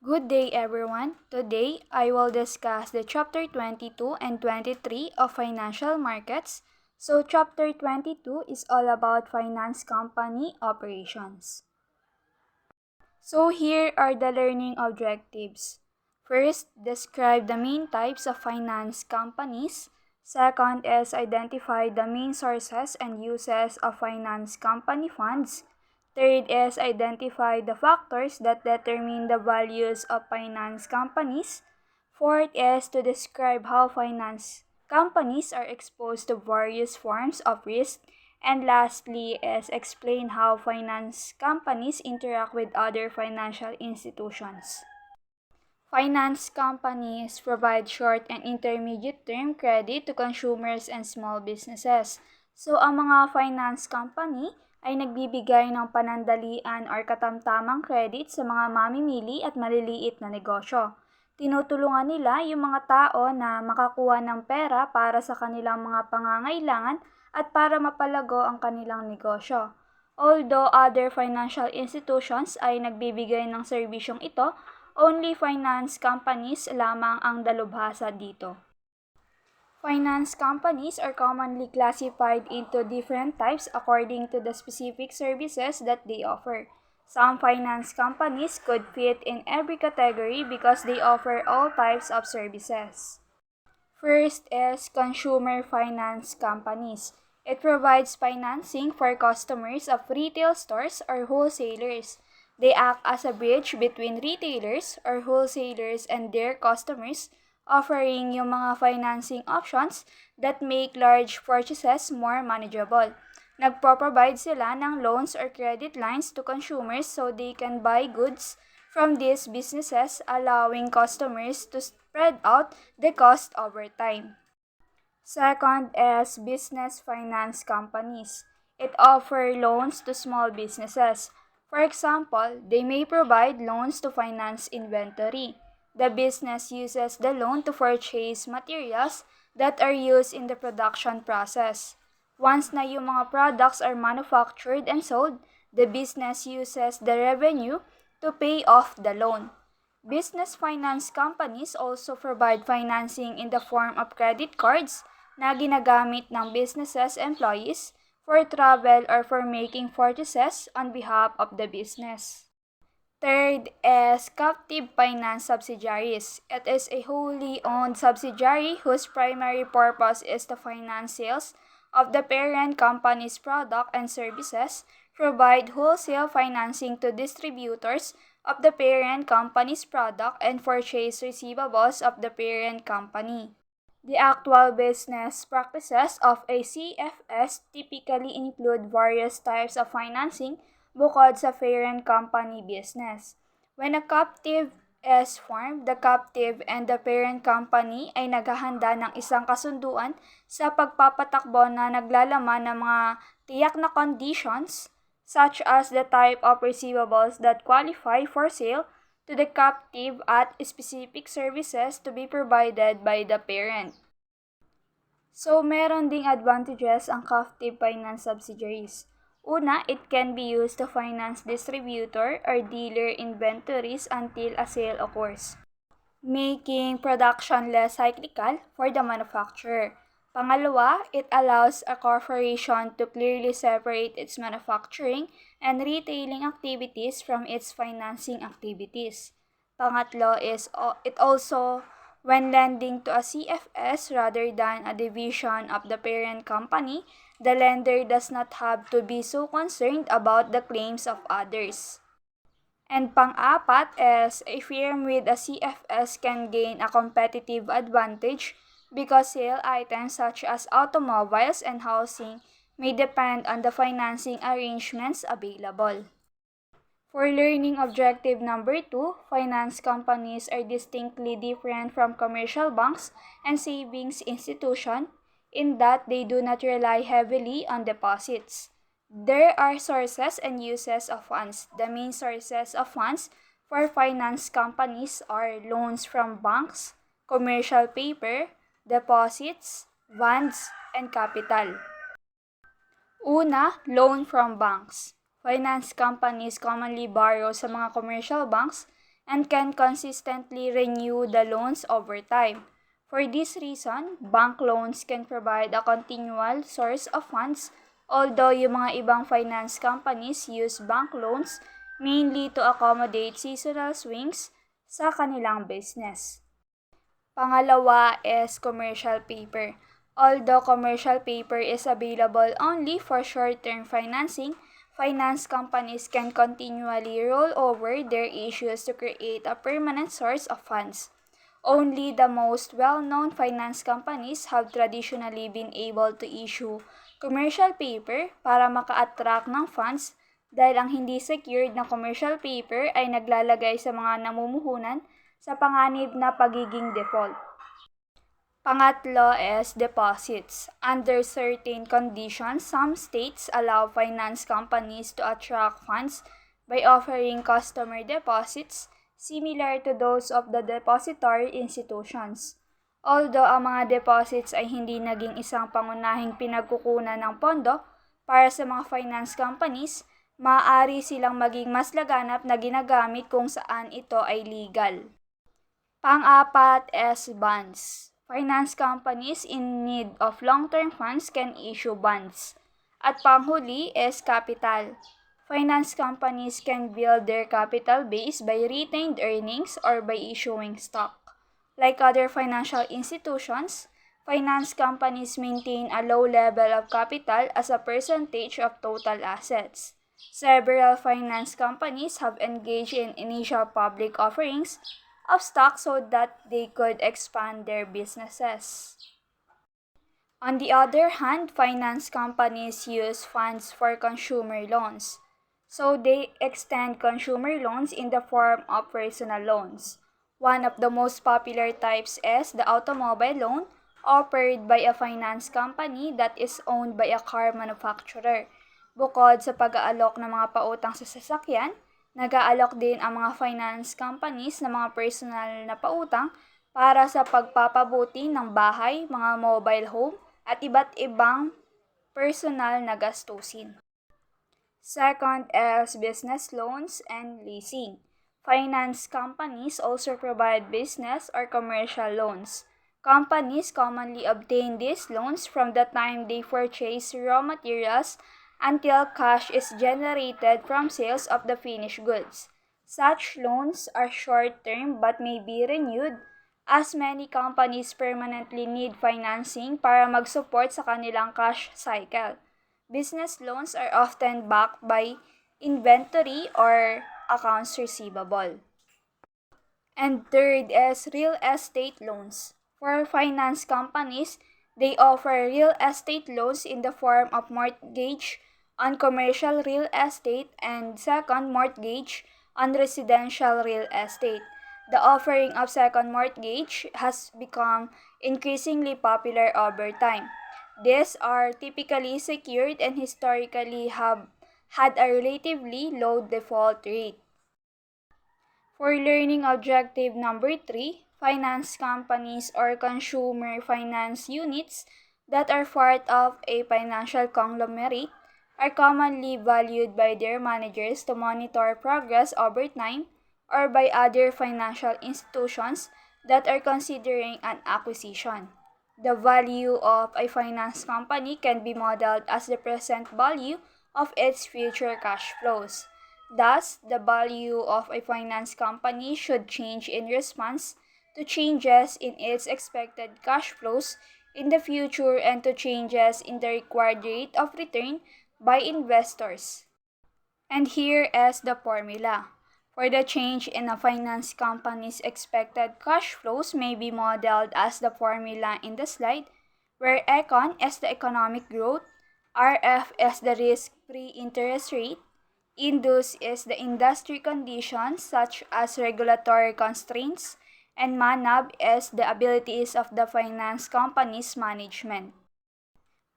Good day everyone. Today, I will discuss the chapter 22 and 23 of financial markets. So chapter 22 is all about finance company operations. So here are the learning objectives. First, describe the main types of finance companies. Second is identify the main sources and uses of finance company funds. Third is identify the factors that determine the values of finance companies. Fourth is to describe how finance companies are exposed to various forms of risk. And lastly is explain how finance companies interact with other financial institutions. Finance companies provide short and intermediate term credit to consumers and small businesses. So ang mga finance company ay nagbibigay ng panandalian or katamtamang credit sa mga mamimili at maliliit na negosyo. Tinutulungan nila yung mga tao na makakuha ng pera para sa kanilang mga pangangailangan at para mapalago ang kanilang negosyo. Although other financial institutions ay nagbibigay ng serbisyong ito, only finance companies lamang ang dalubhasa dito. Finance companies are commonly classified into different types according to the specific services that they offer. Some finance companies could fit in every category because they offer all types of services. First is consumer finance companies. It provides financing for customers of retail stores or wholesalers. They act as a bridge between retailers or wholesalers and their customers, offering yung mga financing options that make large purchases more manageable. Nagpo-provide sila ng loans or credit lines to consumers so they can buy goods from these businesses, allowing customers to spread out the cost over time. Second is business finance companies. It offers loans to small businesses. For example, they may provide loans to finance inventory. The business uses the loan to purchase materials that are used in the production process. Once na yung mga products are manufactured and sold, the business uses the revenue to pay off the loan. Business finance companies also provide financing in the form of credit cards na ginagamit ng businesses employees for travel or for making purchases on behalf of the business. Third is captive finance subsidiaries. It is a wholly owned subsidiary whose primary purpose is to finance sales of the parent company's product and services, provide wholesale financing to distributors of the parent company's product, and purchase receivables of the parent company. The actual business practices of a CFS typically include various types of financing bukod sa parent company business. When a captive is formed, the captive and the parent company ay naghahanda ng isang kasunduan sa pagpapatakbo na naglalaman ng mga tiyak na conditions such as the type of receivables that qualify for sale to the captive at specific services to be provided by the parent. So, meron ding advantages ang captive finance subsidiaries. Una, it can be used to finance distributor or dealer inventories until a sale occurs, making production less cyclical for the manufacturer. Pangalawa, it allows a corporation to clearly separate its manufacturing and retailing activities from its financing activities. Pangatlo is it also when lending to a CFS rather than a division of the parent company, the lender does not have to be so concerned about the claims of others. And pang-apat is a firm with a CFS can gain a competitive advantage because sale items such as automobiles and housing may depend on the financing arrangements available. For learning objective number 2, finance companies are distinctly different from commercial banks and savings institutions in that they do not rely heavily on deposits. There are sources and uses of funds. The main sources of funds for finance companies are loans from banks, commercial paper, deposits, bonds, and capital. Una, loan from banks. Finance companies commonly borrow sa mga commercial banks and can consistently renew the loans over time. For this reason, bank loans can provide a continual source of funds, although yung mga ibang finance companies use bank loans mainly to accommodate seasonal swings sa kanilang business. Pangalawa is commercial paper. Although commercial paper is available only for short-term financing, finance companies can continually roll over their issues to create a permanent source of funds. Only the most well-known finance companies have traditionally been able to issue commercial paper para maka-attract ng funds dahil ang hindi secured na commercial paper ay naglalagay sa mga namumuhunan sa panganib na pagiging default. Pangatlo is deposits. Under certain conditions, some states allow finance companies to attract funds by offering customer deposits similar to those of the depository institutions. Although ang mga deposits ay hindi naging isang pangunahing pinagkukunan ng pondo para sa mga finance companies, maaari silang maging mas laganap na ginagamit kung saan ito ay legal. Pang-apat is bonds. Finance companies in need of long-term funds can issue bonds. At panghuli is capital. Finance companies can build their capital base by retained earnings or by issuing stock. Like other financial institutions, finance companies maintain a low level of capital as a percentage of total assets. Several finance companies have engaged in initial public offerings of stock so that they could expand their businesses. On the other hand, finance companies use funds for consumer loans. So they extend consumer loans in the form of personal loans. One of the most popular types is the automobile loan offered by a finance company that is owned by a car manufacturer. Bukod sa pag-aalok ng mga pautang sa sasakyan, nag-aalok din ang mga finance companies ng mga personal na pautang para sa pagpapabuti ng bahay, mga mobile home, at iba't ibang personal na gastusin. Second is business loans and leasing. Finance companies also provide business or commercial loans. Companies commonly obtain these loans from the time they purchase raw materials until cash is generated from sales of the finished goods. Such loans are short-term but may be renewed as many companies permanently need financing para mag-support sa kanilang cash cycle. Business loans are often backed by inventory or accounts receivable. And third is real estate loans. For finance companies, they offer real estate loans in the form of mortgage on commercial real estate and second mortgage on residential real estate. The offering of second mortgage has become increasingly popular over time. These are typically secured and historically have had a relatively low default rate. For learning objective number 3, finance companies or consumer finance units that are part of a financial conglomerate are commonly valued by their managers to monitor progress over time or by other financial institutions that are considering an acquisition. The value of a finance company can be modeled as the present value of its future cash flows. Thus, the value of a finance company should change in response to changes in its expected cash flows in the future and to changes in the required rate of return by investors. And here is the formula. For the change in a finance company's expected cash flows may be modeled as the formula in the slide, where Econ is the economic growth, RF is the risk-free interest rate, Indus is the industry conditions such as regulatory constraints, and Manab is the abilities of the finance company's management.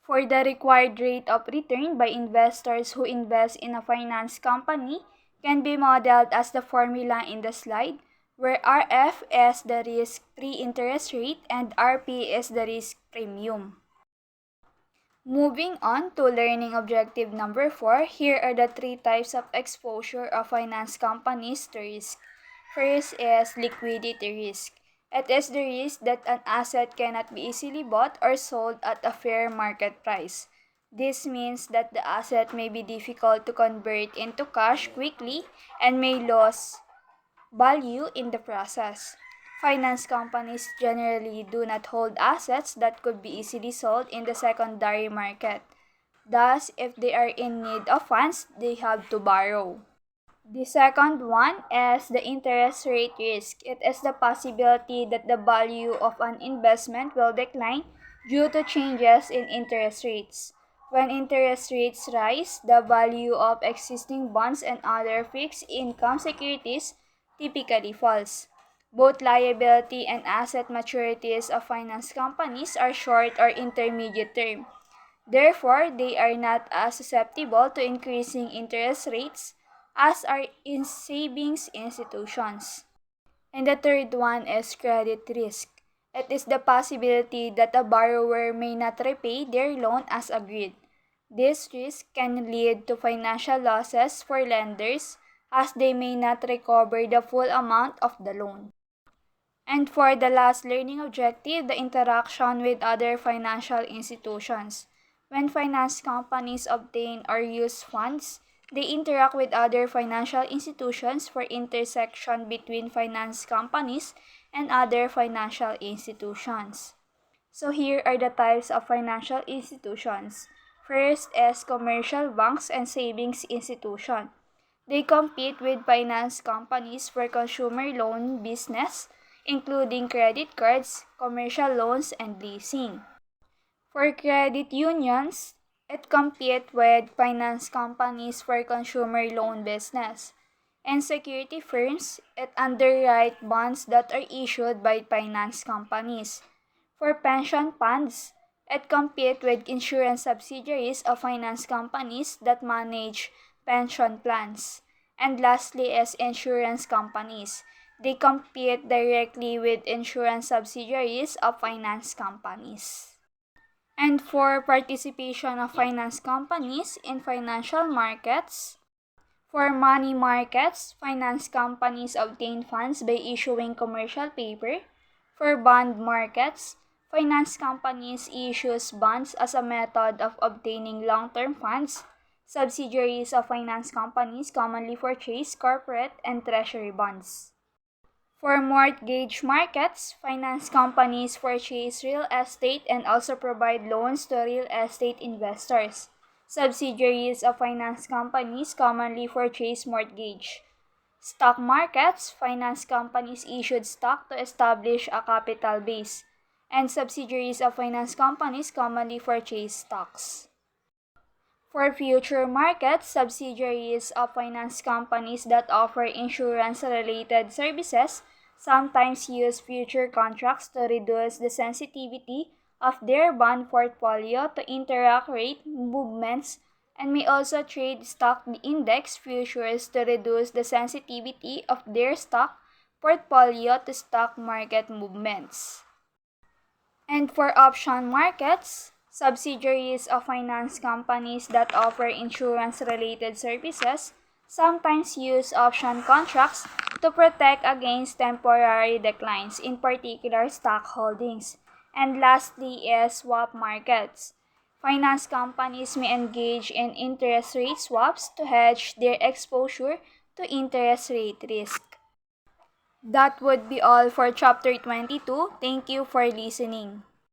For the required rate of return by investors who invest in a finance company can be modeled as the formula in the slide, where RF is the risk-free interest rate and RP is the risk premium. Moving on to learning objective number 4, here are the 3 types of exposure of finance companies to risk. First is liquidity risk. It is the risk that an asset cannot be easily bought or sold at a fair market price. This means that the asset may be difficult to convert into cash quickly and may lose value in the process. Finance companies generally do not hold assets that could be easily sold in the secondary market. Thus, if they are in need of funds, they have to borrow. The second one is the interest rate risk. It is the possibility that the value of an investment will decline due to changes in interest rates. When interest rates rise, the value of existing bonds and other fixed income securities typically falls. Both liability and asset maturities of finance companies are short or intermediate term. Therefore, they are not as susceptible to increasing interest rates as are in savings institutions. And the third one is credit risk. It is the possibility that a borrower may not repay their loan as agreed. This risk can lead to financial losses for lenders as they may not recover the full amount of the loan. And for the last learning objective, the interaction with other financial institutions. When finance companies obtain or use funds, they interact with other financial institutions for intersection between finance companies and other financial institutions. So here are the types of financial institutions. First is commercial banks and savings institution. They compete with finance companies for consumer loan business, including credit cards, commercial loans, and leasing. For credit unions, it competes with finance companies for consumer loan business. And security firms, it underwrite bonds that are issued by finance companies. For pension funds, it competes with insurance subsidiaries of finance companies that manage pension plans. And lastly is insurance companies. They compete directly with insurance subsidiaries of finance companies. And for participation of finance companies in financial markets, for money markets, finance companies obtain funds by issuing commercial paper. For bond markets, finance companies issues bonds as a method of obtaining long-term funds. Subsidiaries of finance companies commonly purchase corporate and treasury bonds. For mortgage markets, finance companies purchase real estate and also provide loans to real estate investors. Subsidiaries of finance companies commonly purchase mortgage. Stock markets, finance companies issued stock to establish a capital base, and subsidiaries of finance companies commonly purchase stocks. For future markets, subsidiaries of finance companies that offer insurance-related services sometimes use future contracts to reduce the sensitivity of their bond portfolio to interest rate movements and may also trade stock index futures to reduce the sensitivity of their stock portfolio to stock market movements. And for option markets, subsidiaries of finance companies that offer insurance-related services sometimes use option contracts to protect against temporary declines, in particular stock holdings. And lastly is swap markets. Finance companies may engage in interest rate swaps to hedge their exposure to interest rate risk. That would be all for Chapter 22. Thank you for listening.